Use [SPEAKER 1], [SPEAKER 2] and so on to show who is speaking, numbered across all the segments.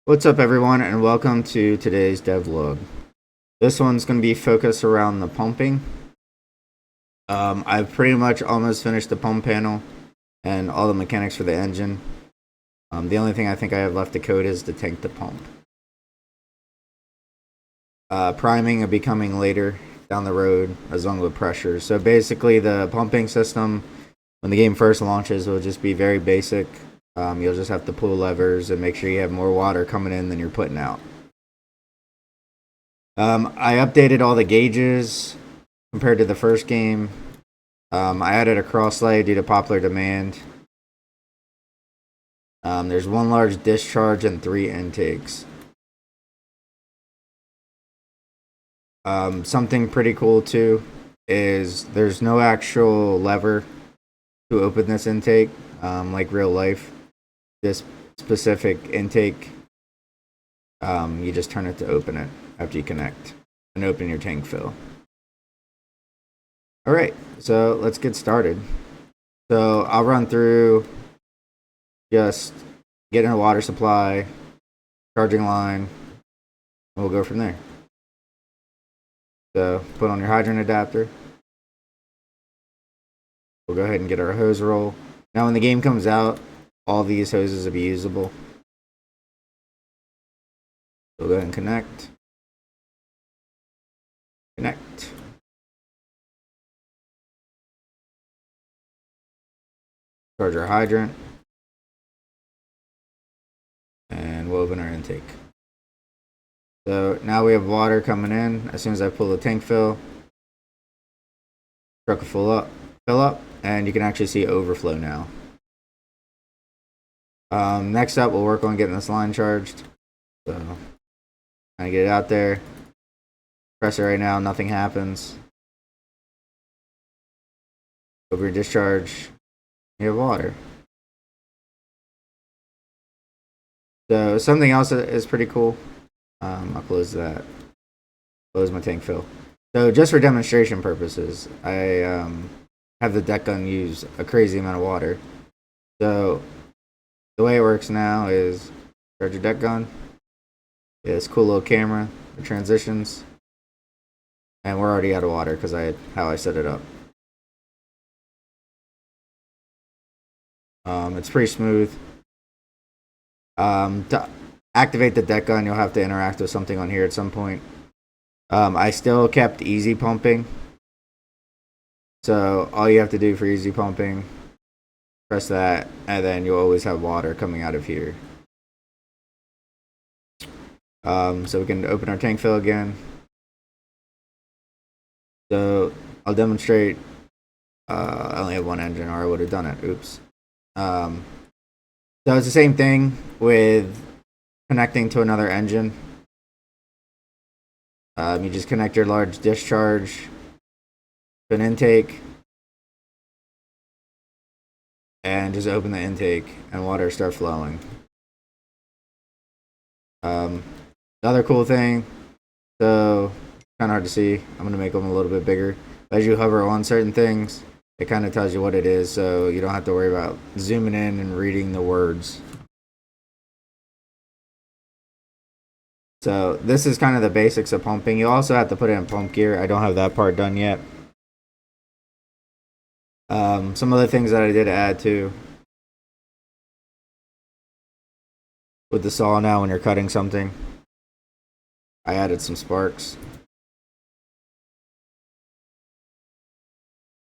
[SPEAKER 1] What's up, everyone, and welcome to today's devlog. This one's going to be focused around the pumping. I've pretty much almost finished the pump panel and all the mechanics for the engine. The only thing I think I have left to code is the tank to pump. Priming will be coming later down the road, as long with pressure. So basically, the pumping system, when the game first launches, will just be very basic. You'll just have to pull levers and make sure you have more water coming in than you're putting out. I updated all the gauges compared to the first game. I added a cross lay due to popular demand. There's one large discharge and 3 intakes. Something pretty cool too is there's no actual lever to open this intake, like real life. This specific intake, you just turn it to open it after you connect and open your tank fill. Alright, so let's get started. So I'll run through just getting a water supply, charging line, and we'll go from there. So put on your hydrant adapter. We'll go ahead and get our hose roll. Now when the game comes out, all these hoses will be usable. We'll go ahead and connect. Connect. Charge our hydrant. And we'll open our intake. So now we have water coming in. As soon as I pull the tank fill, truck will fill up, and you can actually see overflow now. Next up, we'll work on getting this line charged. So, kind of get it out there. Press it right now, nothing happens. Over your discharge, you have water. So, something else that is pretty cool. I'll close that. Close my tank fill. So, just for demonstration purposes, I have the deck gun use a crazy amount of water. So, the way it works now is charge your deck gun. This cool little camera, the transitions, and we're already out of water because how I set it up. It's pretty smooth. To activate the deck gun, you'll have to interact with something on here at some point. I still kept easy pumping, so all you have to do for easy pumping, press that, and then you'll always have water coming out of here. So we can open our tank fill again. So I'll demonstrate. I only have one engine, or I would have done it. Oops. So it's the same thing with connecting to another engine. You just connect your large discharge to an intake, and just open the intake, and water start flowing. The other cool thing, so kind of hard to see. I'm going to make them a little bit bigger. As you hover on certain things, it kind of tells you what it is, so you don't have to worry about zooming in and reading the words. So this is kind of the basics of pumping. You also have to put it in pump gear. I don't have that part done yet. Some other things that I did add to with the saw now when you're cutting something, I added some sparks.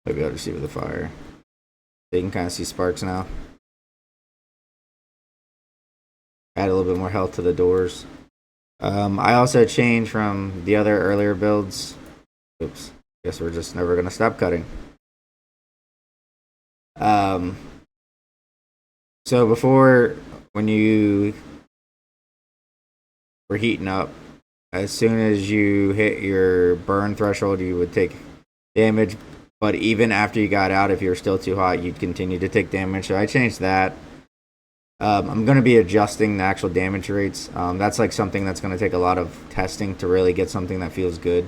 [SPEAKER 1] Maybe I'll just see with the fire. So you can kind of see sparks now. Add a little bit more health to the doors. I also changed from the other earlier builds. Oops. Guess we're just never going to stop cutting. So before, when you were heating up, as soon as you hit your burn threshold, you would take damage. But even after you got out, if you were still too hot, you'd continue to take damage. So I changed that. I'm going to be adjusting the actual damage rates. That's like something that's going to take a lot of testing to really get something that feels good.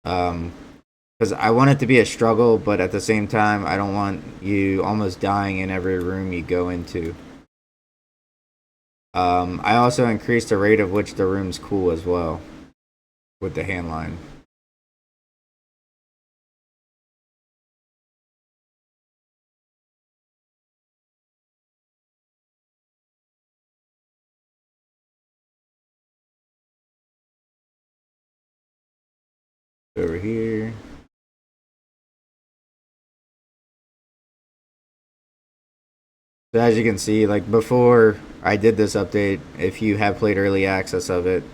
[SPEAKER 1] Because I want it to be a struggle, but at the same time, I don't want you almost dying in every room you go into. I also increased the rate of which the rooms cool as well with the hand line. Over here. So as you can see, like before I did this update, if you have played early access of it,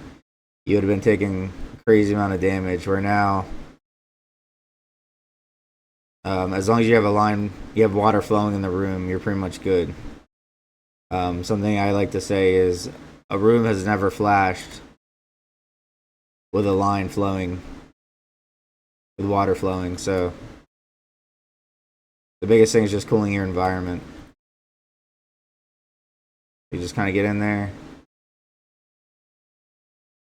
[SPEAKER 1] you would have been taking a crazy amount of damage. Where now, as long as you have a line, you have water flowing in the room, you're pretty much good. Something I like to say is a room has never flashed with a line flowing, with water flowing. So the biggest thing is just cooling your environment. You just kind of get in there.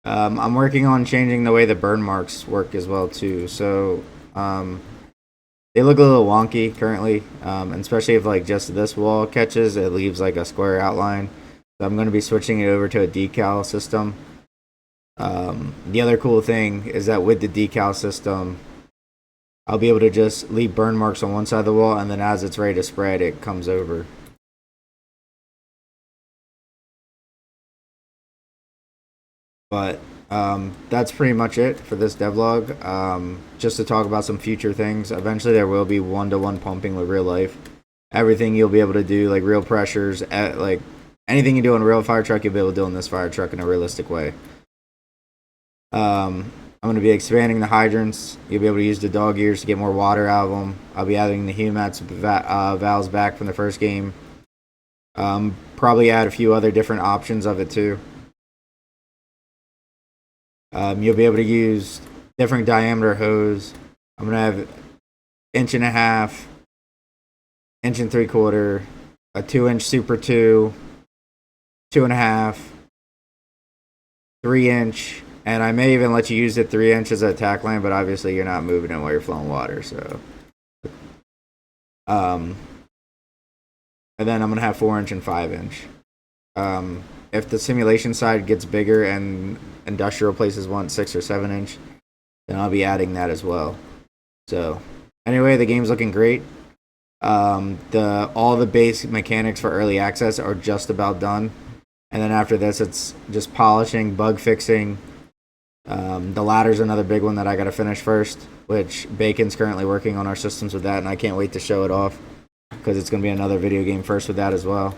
[SPEAKER 1] I'm working on changing the way the burn marks work as well too. So they look a little wonky currently, and especially if like just this wall catches, it leaves like a square outline. So I'm going to be switching it over to a decal system. The other cool thing is that with the decal system, I'll be able to just leave burn marks on one side of the wall, and then as it's ready to spread, it comes over. But that's pretty much it for this devlog. Just to talk about some future things. Eventually, there will be one-to-one pumping with real life. Everything you'll be able to do, like real pressures, like anything you do in a real fire truck, you'll be able to do in this fire truck in a realistic way. I'm going to be expanding the hydrants. You'll be able to use the dog ears to get more water out of them. I'll be adding the humats valves back from the first game. Probably add a few other different options of it too. You'll be able to use different diameter hose. I'm going to have 1.5 inch, 1.75 inch, a 2-inch Super 2, 2.5, 3-inch, and I may even let you use it 3 inches at attack line, but obviously you're not moving it while you're flowing water. So, and then I'm going to have 4-inch and 5-inch. If the simulation side gets bigger and industrial places want 6 or 7-inch, then I'll be adding that as well. So anyway, the game's looking great. All the basic mechanics for early access are just about done, and then after this, it's just polishing, bug fixing. The ladder's another big one that I got to finish first, which Bacon's currently working on our systems with that, and I can't wait to show it off because it's going to be another video game first with that as well.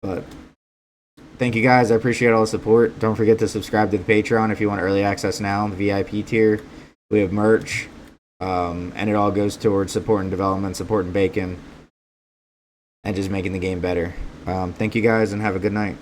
[SPEAKER 1] But thank you guys. I appreciate all the support. Don't forget to subscribe to the Patreon if you want early access now, the VIP tier. We have merch, and it all goes towards supporting development, supporting Bacon, and just making the game better. Thank you guys, and have a good night.